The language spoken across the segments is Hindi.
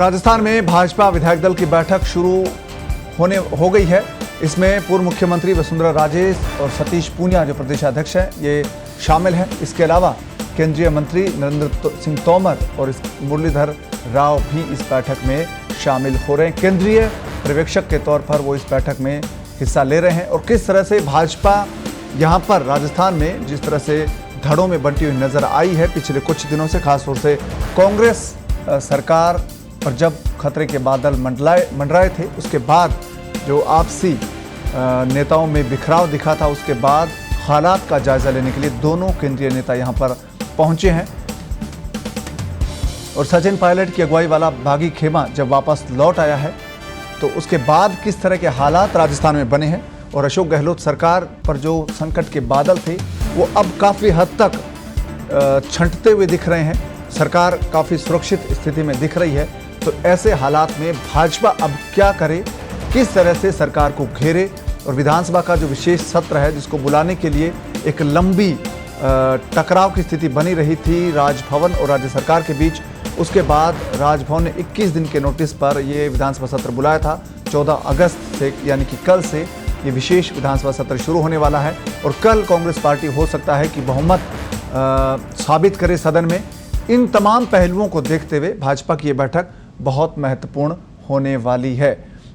राजस्थान में भाजपा विधायक दल की बैठक शुरू हो गई है। इसमें पूर्व मुख्यमंत्री वसुंधरा राजे और सतीश पूनिया जो प्रदेशाध्यक्ष हैं ये शामिल हैं। इसके अलावा केंद्रीय मंत्री नरेंद्र सिंह तोमर और मुरलीधर राव भी इस बैठक में शामिल हो रहे हैं। केंद्रीय पर्यवेक्षक के तौर पर वो इस बैठक में हिस्सा ले रहे हैं। और किस तरह से भाजपा यहाँ पर राजस्थान में जिस तरह से धड़ों में बंटी हुई नजर आई है पिछले कुछ दिनों से, खासतौर से कांग्रेस सरकार पर जब खतरे के बादल मंडराए थे, उसके बाद जो आपसी नेताओं में बिखराव दिखा था, उसके बाद हालात का जायजा लेने के लिए दोनों केंद्रीय नेता यहां पर पहुंचे हैं। और सचिन पायलट की अगुवाई वाला बागी खेमा जब वापस लौट आया है तो उसके बाद किस तरह के हालात राजस्थान में बने हैं और अशोक गहलोत सरकार पर जो संकट के बादल थे वो अब काफ़ी हद तक छंटते हुए दिख रहे हैं। सरकार काफ़ी सुरक्षित स्थिति में दिख रही है। तो ऐसे हालात में भाजपा अब क्या करे, किस तरह से सरकार को घेरे। और विधानसभा का जो विशेष सत्र है जिसको बुलाने के लिए एक लंबी टकराव की स्थिति बनी रही थी राजभवन और राज्य सरकार के बीच, उसके बाद राजभवन ने 21 दिन के नोटिस पर ये विधानसभा सत्र बुलाया था। 14 अगस्त से यानी कि कल से ये विशेष विधानसभा सत्र शुरू होने वाला है। और कल कांग्रेस पार्टी हो सकता है कि बहुमत साबित करे सदन में। इन तमाम पहलुओं को देखते हुए भाजपा की ये बैठक बहुत महत्वपूर्ण होने वाली है।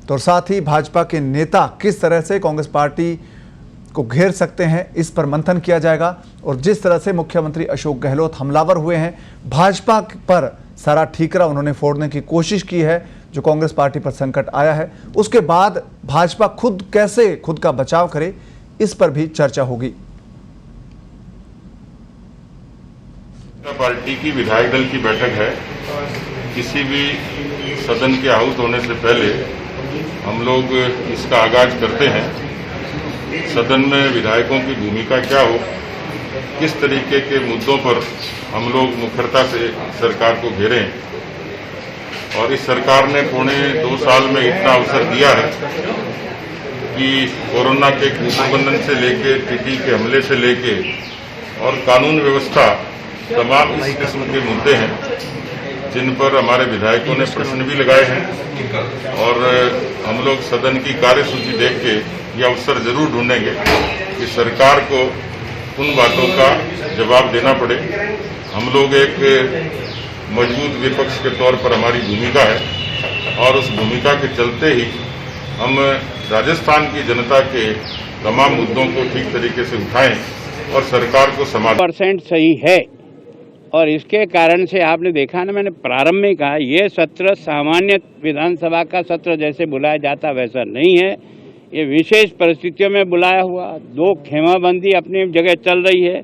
तो साथ ही भाजपा के नेता किस तरह से कांग्रेस पार्टी को घेर सकते हैं, इस पर मंथन किया जाएगा। और जिस तरह से मुख्यमंत्री अशोक गहलोत हमलावर हुए हैं, भाजपा पर सारा ठीकरा उन्होंने फोड़ने की कोशिश की है जो कांग्रेस पार्टी पर संकट आया है, उसके बाद भाजपा खुद कैसे खुद का बचाव करे, इस पर भी चर्चा होगी। पार्टी की विधायक दल की बैठक है। किसी भी सदन के आहूत होने से पहले हम लोग इसका आगाज करते हैं। सदन में विधायकों की भूमिका क्या हो, किस तरीके के मुद्दों पर हम लोग मुखरता से सरकार को घेरें। और इस सरकार ने पौने 2 साल में इतना अवसर दिया है कि कोरोना के कुप्रबंधन से लेके, टीटी के हमले से लेके और कानून व्यवस्था, तमाम इस किस्म के मुद्दे हैं जिन पर हमारे विधायकों ने प्रश्न भी लगाए हैं। और हम लोग सदन की कार्यसूची देख के ये अवसर जरूर ढूंढेंगे कि सरकार को उन बातों का जवाब देना पड़े। हम लोग एक मजबूत विपक्ष के तौर पर हमारी भूमिका है और उस भूमिका के चलते ही हम राजस्थान की जनता के तमाम मुद्दों को ठीक तरीके से उठाएं और सरकार को समाधान 100% सही है। और इसके कारण से आपने देखा ना, मैंने प्रारंभ में कहा ये सत्र सामान्य विधानसभा का सत्र जैसे बुलाया जाता वैसा नहीं है। ये विशेष परिस्थितियों में बुलाया हुआ, 2 खेमाबंदी अपनी जगह चल रही है।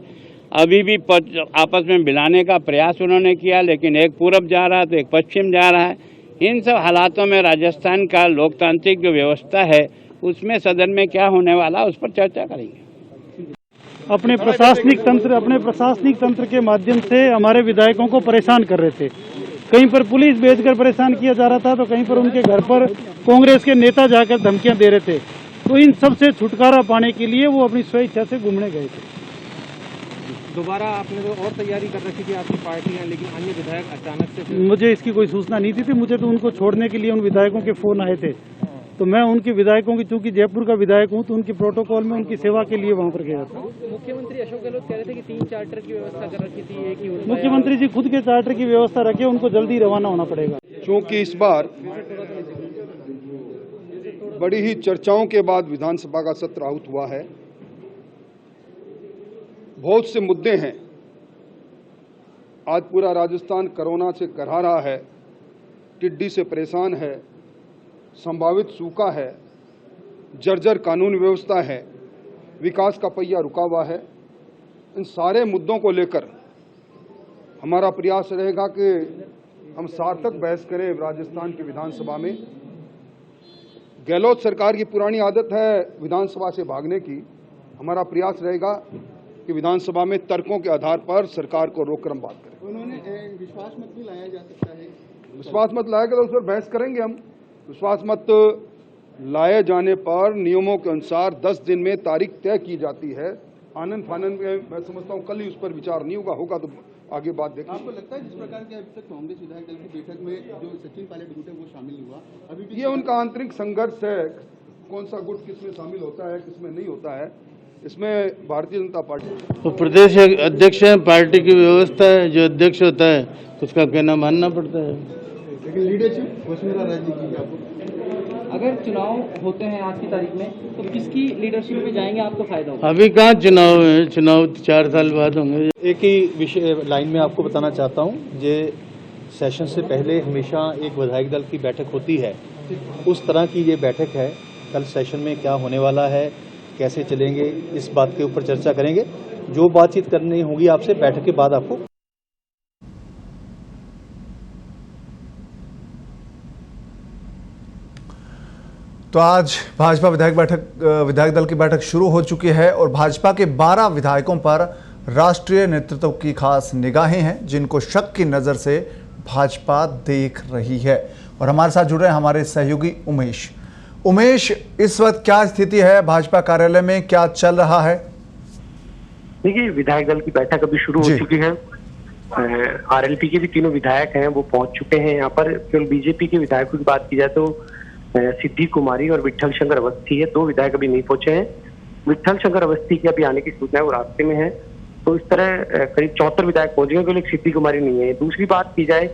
अभी भी आपस में मिलाने का प्रयास उन्होंने किया, लेकिन एक पूरब जा रहा है तो एक पश्चिम जा रहा है। इन सब हालातों में राजस्थान का लोकतांत्रिक जो व्यवस्था है उसमें सदन में क्या होने वाला उस पर चर्चा करेंगे। अपने प्रशासनिक तंत्र के माध्यम से हमारे विधायकों को परेशान कर रहे थे। कहीं पर पुलिस भेजकर परेशान किया जा रहा था तो कहीं पर उनके घर पर कांग्रेस के नेता जाकर धमकियां दे रहे थे। तो इन सब से छुटकारा पाने के लिए वो अपनी स्वेच्छा से घूमने गए थे। दोबारा आपने तो और तैयारी कर रखी थी आपकी पार्टी ने, लेकिन अन्य विधायक अचानक से मुझे इसकी कोई सूचना नहीं थी। मुझे तो उनको छोड़ने के लिए उन विधायकों के फोन आए थे, तो मैं उनके विधायकों की, चूंकि जयपुर का विधायक हूं, तो उनकी प्रोटोकॉल में उनकी सेवा के लिए वहां पर गया था। मुख्यमंत्री अशोक गहलोत कह रहे थे कि 3 चार्टर की व्यवस्था कर रखी थी, एक ही मुख्यमंत्री जी खुद के चार्टर की व्यवस्था रखे, उनको जल्दी रवाना होना पड़ेगा। क्योंकि इस बार बड़ी ही चर्चाओं के बाद विधानसभा का सत्र आहूत हुआ है। बहुत से मुद्दे हैं। आज पूरा राजस्थान कोरोना से करहा रहा है, टिड्डी से परेशान है, संभावित सूखा है, जर्जर कानून व्यवस्था है, विकास का पहिया रुका हुआ है। इन सारे मुद्दों को लेकर हमारा प्रयास रहेगा कि हम सार्थक बहस करें राजस्थान की विधानसभा में। गहलोत सरकार की पुरानी आदत है विधानसभा से भागने की। हमारा प्रयास रहेगा कि विधानसभा में तर्कों के आधार पर सरकार को रोककर हम बात करें। उन्होंने विश्वास मत भी लाया जा सकता है। विश्वास मत लाएगा तो उस पर बहस करेंगे हम। विश्वास मत लाए जाने पर नियमों के अनुसार 10 दिन में तारीख तय की जाती है। आनंद फानंद में मैं समझता हूँ कल ही उस पर विचार नहीं होगा तो आगे बात देखें। आपको लगता है जिस प्रकार के अब तक कांग्रेस विधायक दल की बैठक में जो सचिन पायलट गुट है वो शामिल नहीं हुआ, अभी भी ये उनका आंतरिक संघर्ष है, कौन सा गुट किस में शामिल होता है किस में नहीं होता है, इसमें भारतीय जनता पार्टी तो प्रदेश अध्यक्ष है, पार्टी की व्यवस्था है, जो अध्यक्ष होता है उसका कहना मानना पड़ता है। लेकिन लीडरशिप वसुंधरा राजे की आपको अगर चुनाव होते हैं आज की तारीख में तो किसकी लीडरशिप में जाएंगे आपको फायदा होगा? अभी कहाँ चुनाव है, चुनाव 4 साल बाद होंगे। एक ही विषय लाइन में आपको बताना चाहता हूँ, ये सेशन से पहले हमेशा एक विधायक दल की बैठक होती है, उस तरह की ये बैठक है। कल सेशन में क्या होने वाला है, कैसे चलेंगे, इस बात के ऊपर चर्चा करेंगे। जो बातचीत करनी होगी आपसे बैठक के बाद आपको। तो आज भाजपा विधायक दल की बैठक शुरू हो चुकी है और भाजपा के 12 विधायकों पर राष्ट्रीय नेतृत्व की खास निगाहें हैं, जिनको शक की नज़र से भाजपा देख रही है। और हमारे साथ जुड़ रहे हैं हमारे सहयोगी उमेश, इस वक्त क्या स्थिति है भाजपा कार्यालय में, क्या चल रहा है? देखिए, विधायक दल की बैठक अभी शुरू हो चुकी है। आरएलपी के भी तीनों विधायक हैं वो पहुंच चुके हैं यहाँ पर। केवल बीजेपी के विधायकों की बात की जाए तो सिद्धि कुमारी और विट्ठल शंकर अवस्थी है, 2 विधायक अभी नहीं पहुंचे हैं। विट्ठल शंकर अवस्थी के अभी आने की सूचना है, वो रास्ते में है। तो इस तरह करीब 74 विधायक पहुंचे हैं, केवल एक सिद्धि कुमारी नहीं है। दूसरी बात की जाए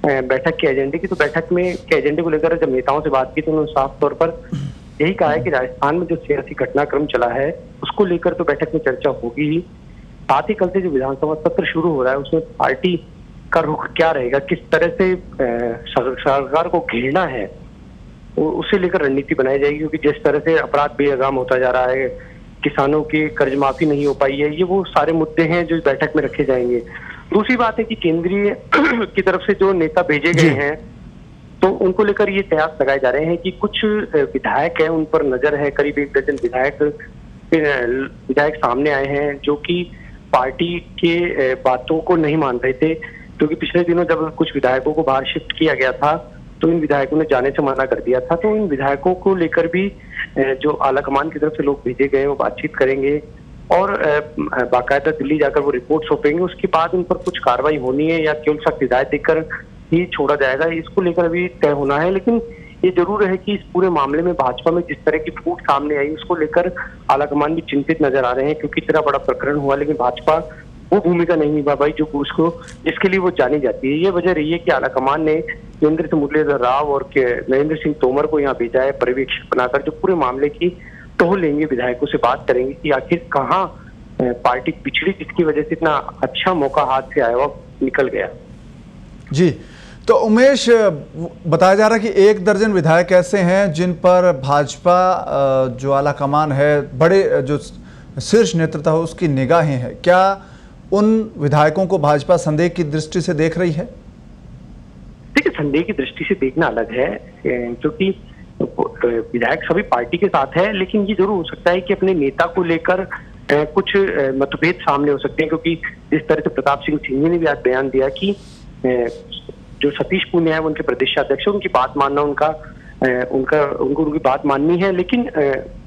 बैठक के एजेंडे की, तो बैठक में के एजेंडे को लेकर जब नेताओं से बात की तो उन्होंने साफ तौर पर यही कहा है कि राजस्थान में जो सियासी घटनाक्रम चला है उसको लेकर तो बैठक में चर्चा होगी ही। साथ ही कल से जो विधानसभा सत्र शुरू हो रहा है उसमें पार्टी का रुख क्या रहेगा, किस तरह से सरकार को घेरना है, उसे लेकर रणनीति बनाई जाएगी। क्योंकि जिस तरह से अपराध बेलगाम होता जा रहा है, किसानों की कर्ज माफी नहीं हो पाई है, ये वो सारे मुद्दे हैं जो इस बैठक में रखे जाएंगे। दूसरी बात है कि केंद्रीय की तरफ से जो नेता भेजे गए हैं तो उनको लेकर ये कयास लगाए जा रहे हैं कि कुछ विधायक हैं उन पर नजर है। करीब 1 दर्जन विधायक सामने आए हैं जो कि पार्टी के बातों को नहीं मान रहे थे, क्योंकि पिछले दिनों जब कुछ विधायकों को बाहर शिफ्ट किया गया था तो इन विधायकों ने जाने से मना कर दिया था। तो इन विधायकों को लेकर भी जो आलाकमान की तरफ से लोग भेजे गए वो बातचीत करेंगे और बाकायदा दिल्ली जाकर वो रिपोर्ट सौंपेंगे। उसके बाद उन पर कुछ कार्रवाई होनी है या केवल सख्त हिदायत देकर ही छोड़ा जाएगा, इसको लेकर अभी तय होना है। लेकिन ये जरूर है कि इस पूरे मामले में भाजपा में जिस तरह की फूट सामने आई उसको लेकर आलाकमान भी चिंतित नजर आ रहे हैं, क्योंकि इतना बड़ा प्रकरण हुआ लेकिन भाजपा वो भूमिका नहीं निभा पाई जो उसको जिसके लिए वो जानी जाती है। ये वजह रही है कि आलाकमान ने केंद्र से मुरलीधर राव और नरेंद्र सिंह तोमर को यहाँ भेजा है पर्यवेक्षक बनाकर, जो पूरे मामले की टोह लेंगे, विधायकों से बात करेंगे कि आखिर कहाँ पार्टी पिछड़ी जिसकी वजह से इतना अच्छा मौका हाथ से आया हुआ निकल गया। जी, तो उमेश, बताया जा रहा है कि 1 दर्जन विधायक ऐसे हैं जिन पर भाजपा जो आलाकमान है, बड़े जो शीर्ष नेतृत्व है उसकी निगाहें हैं। क्या उन विधायकों को भाजपा संदेह की दृष्टि से देख रही है? देखिए, संदेह की दृष्टि से देखना अलग है, क्योंकि विधायक सभी पार्टी के साथ है, लेकिन ये जरूर हो सकता है कि अपने नेता को लेकर कुछ मतभेद सामने हो सकते हैं। क्योंकि जिस तरह से प्रताप सिंह सिंघवी ने भी आज बयान दिया कि जो सतीश पूनिया है उनके प्रदेशाध्यक्ष, उनकी बात मानना उनको उनकी बात माननी है। लेकिन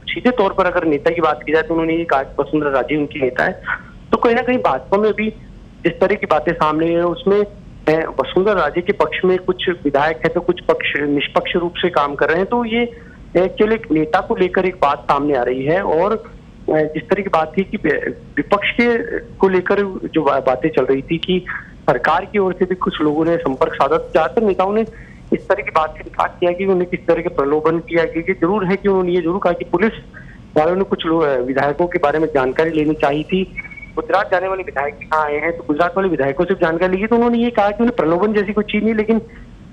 सीधे तौर पर अगर नेता की बात की जाए तो उन्होंने ये कहा कि वसुंधरा राजे उनकी नेता है। तो कहीं ना कहीं भाजपा में भी जिस तरह की बातें सामने है उसमें वसुंधरा राजे के पक्ष में कुछ विधायक है तो कुछ पक्ष निष्पक्ष रूप से काम कर रहे हैं। तो ये केवल एक नेता को लेकर एक बात सामने आ रही है। और जिस तरह की बात थी कि विपक्ष के को लेकर जो बातें चल रही थी कि सरकार की ओर से भी कुछ लोगों ने संपर्क साधा, ज्यादातर नेताओं ने इस तरह की बात से इनकार किया कि उन्हें किस तरह के प्रलोभन किया गया। कि जरूर है कि उन्होंने ये जरूर कहा कि पुलिस वालों ने कुछ विधायकों के बारे में जानकारी लेनी चाहिए थी। गुजरात जाने वाले विधायक यहाँ आए हैं तो गुजरात वाले विधायकों से जानकारी ली, तो उन्होंने ये कहा कि उन्हें प्रलोभन जैसी कोई चीज नहीं, लेकिन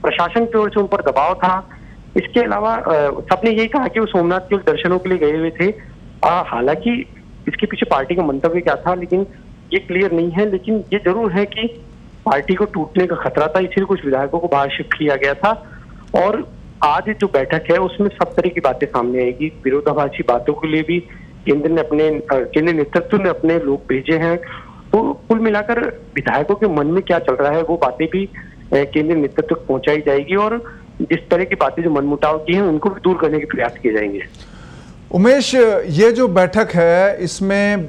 प्रशासन की ओर से उन पर दबाव था। इसके अलावा सबने यही कहा कि वो सोमनाथ के दर्शनों के लिए गए हुए थे। हालांकि इसके पीछे पार्टी का मंतव्य क्या था लेकिन ये क्लियर नहीं है। लेकिन ये जरूर है कि पार्टी को टूटने का खतरा था, इसलिए कुछ विधायकों को बाहर शिफ्ट किया गया था। और आज जो बैठक है उसमें सब तरह की बातें सामने आएगी। विरोधाभासी बातों के लिए भी केंद्रीय नेतृत्व ने अपने लोग भेजे हैं। तो कुल मिलाकर विधायकों के मन में क्या चल रहा है वो बातें भी केंद्रीय नेतृत्व तक पहुंचाई जाएगी और जिस तरह की बातें जो मनमुटाव की हैं उनको भी दूर करने के प्रयास किए जाएंगे। उमेश, ये जो बैठक है इसमें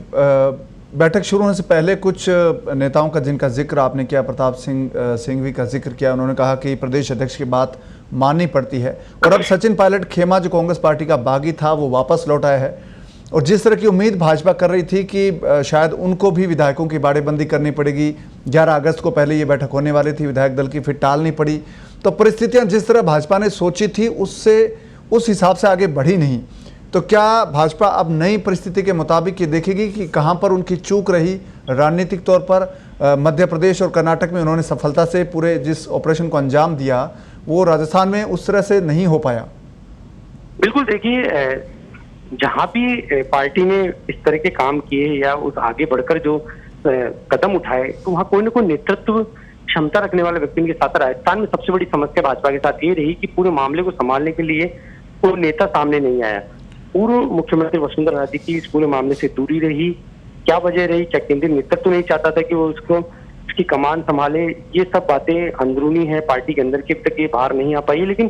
बैठक शुरू होने से पहले कुछ नेताओं का जिनका जिक्र आपने किया, प्रताप सिंघवी का जिक्र किया, उन्होंने कहा कि प्रदेश अध्यक्ष की बात माननी पड़ती है। और अब सचिन पायलट खेमा जो कांग्रेस पार्टी का बागी था वो वापस लौट आया है, और जिस तरह की उम्मीद भाजपा कर रही थी कि शायद उनको भी विधायकों की बाड़ेबंदी करनी पड़ेगी, 11 अगस्त को पहले ये बैठक होने वाली थी विधायक दल की, फिर टालनी पड़ी, तो परिस्थितियां जिस तरह भाजपा ने सोची थी उससे उस हिसाब से आगे बढ़ी नहीं। तो क्या भाजपा अब नई परिस्थिति के मुताबिक ये देखेगी कि कहां पर उनकी चूक रही रणनीतिक तौर पर? मध्य प्रदेश और कर्नाटक में उन्होंने सफलता से पूरे जिस ऑपरेशन को अंजाम दिया वो राजस्थान में उस तरह से नहीं हो पाया। बिल्कुल, देखिए जहां भी पार्टी ने इस तरह के काम किए या उस आगे बढ़कर जो कदम उठाए, तो वहां कोई ना कोई नेतृत्व क्षमता रखने वाले व्यक्ति के साथ। राजस्थान में सबसे बड़ी समस्या भाजपा के साथ ये रही कि पूरे मामले को संभालने के लिए कोई नेता सामने नहीं आया। पूर्व मुख्यमंत्री वसुंधरा राजे की इस पूरे मामले से दूरी रही। क्या वजह रही? क्या केंद्रीय नेतृत्व नहीं चाहता था कि वो उसकी कमान संभाले? ये सब बातें अंदरूनी है पार्टी के अंदर, के अब तक ये बाहर नहीं आ पाई। लेकिन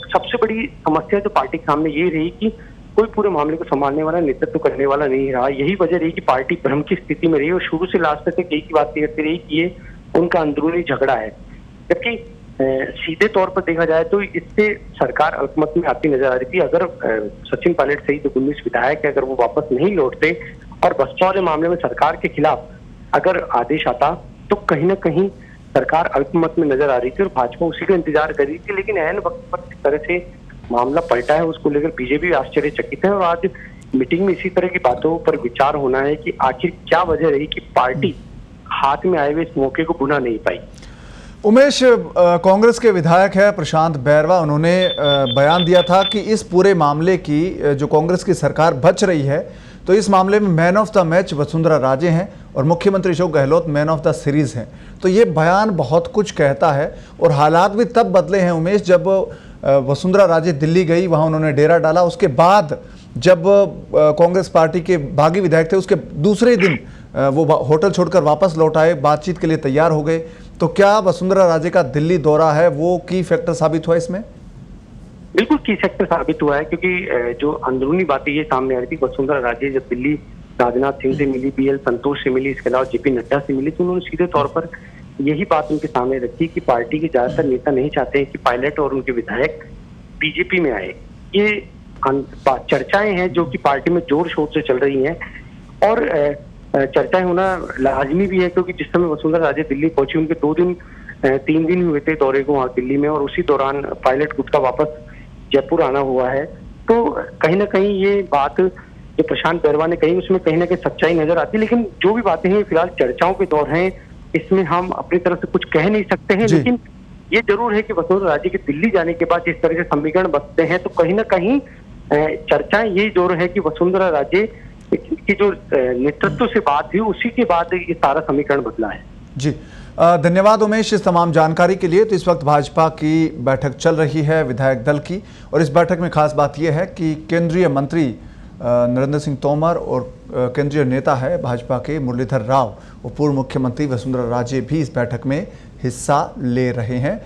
सबसे बड़ी समस्या जो पार्टी के सामने ये रही कि कोई पूरे मामले को संभालने वाला, नेतृत्व करने वाला नहीं रहा। यही वजह रही कि पार्टी भ्रम की स्थिति में रही और शुरू से लास्ट तक यही बात करती रही कि ये उनका अंदरूनी झगड़ा है। जबकि सीधे तौर पर देखा जाए तो इससे सरकार अल्पमत में आती नजर आ रही थी। अगर सचिन पायलट सहित जो 19 विधायक है, अगर वो वापस नहीं लौटते और बसपा वाले मामले में सरकार के खिलाफ अगर आदेश आता, तो कहीं ना कहीं सरकार अल्पमत में नजर आ रही थी और भाजपा उसी का इंतजार कर रही थी। लेकिन ऐन वक्त पर जिस तरह से मामला पलटा है, उसको लेकर बीजेपी आश्चर्यचकित है। और आज मीटिंग में इसी तरह की बातों पर विचार होना है कि आखिर क्या वजह रही कि पार्टी हाथ में आए हुए इस मौके को भुना नहीं पाई। उमेश, कांग्रेस के विधायक है प्रशांत बैरवा, उन्होंने बयान दिया था कि इस पूरे मामले की जो कांग्रेस की सरकार बच रही है, तो इस मामले में man of the match Vasundhara Raje हैं और मुख्यमंत्री Ashok Gehlot man of the series हैं। तो ये बयान बहुत कुछ कहता है और हालात भी तब बदले हैं उमेश, जब वसुंधरा राजे दिल्ली गई, वहाँ उन्होंने डेरा डाला। उसके बाद जब कांग्रेस पार्टी के बागी विधायक थे, उसके दूसरे दिन वो होटल छोड़कर वापस लौट आए, बातचीत के लिए तैयार हो गए। तो क्या वसुंधरा राजे का दिल्ली दौरा है वो की फैक्टर साबित हुआ इसमें? बिल्कुल की फैक्टर साबित हुआ है, क्योंकि जो अंदरूनी बातें ये सामने आ रही थी, वसुंधरा राजे जब दिल्ली राजनाथ सिंह से मिली, BL संतोष से मिली, इसके अलावा JP नड्डा से मिली, तो उन्होंने सीधे तौर पर यही बात उनके सामने रखी कि पार्टी के ज्यादातर नेता नहीं चाहते हैं कि पायलट और उनके विधायक बीजेपी में आए। ये चर्चाएं हैं जो कि पार्टी में जोर शोर से चल रही हैं और चर्चाएं होना लाजमी भी है, क्योंकि जिस समय वसुंधरा राजे दिल्ली पहुंची, उनके 3 दिन हुए थे दौरे को वहां दिल्ली में, और उसी दौरान पायलट गुट का वापस जयपुर आना हुआ है। तो कहीं ना कहीं ये बात जो प्रशांत बैरवा ने कही, उसमें कहीं ना कहीं सच्चाई नजर आती है। लेकिन जो भी बातें हैं फिलहाल चर्चाओं के दौर हैं, इसमें हम अपनी तरफ से कुछ कह नहीं सकते हैं। लेकिन ये जरूर है कि वसुंधरा राजे के दिल्ली जाने के बाद जिस तरह से समीकरण बचते हैं, तो कहीं ना कहीं चर्चाएं यही जोर है कि वसुंधरा राजे की जो नेतृत्व से बात हुई, उसी के बाद ये सारा समीकरण बदला है। जी, धन्यवाद उमेश इस तमाम जानकारी के लिए। तो इस वक्त भाजपा की बैठक चल रही है विधायक दल की, और इस बैठक में खास बात यह है कि केंद्रीय मंत्री नरेंद्र सिंह तोमर और केंद्रीय नेता है भाजपा के मुरलीधर राव और पूर्व मुख्यमंत्री वसुंधरा राजे भी इस बैठक में हिस्सा ले रहे हैं।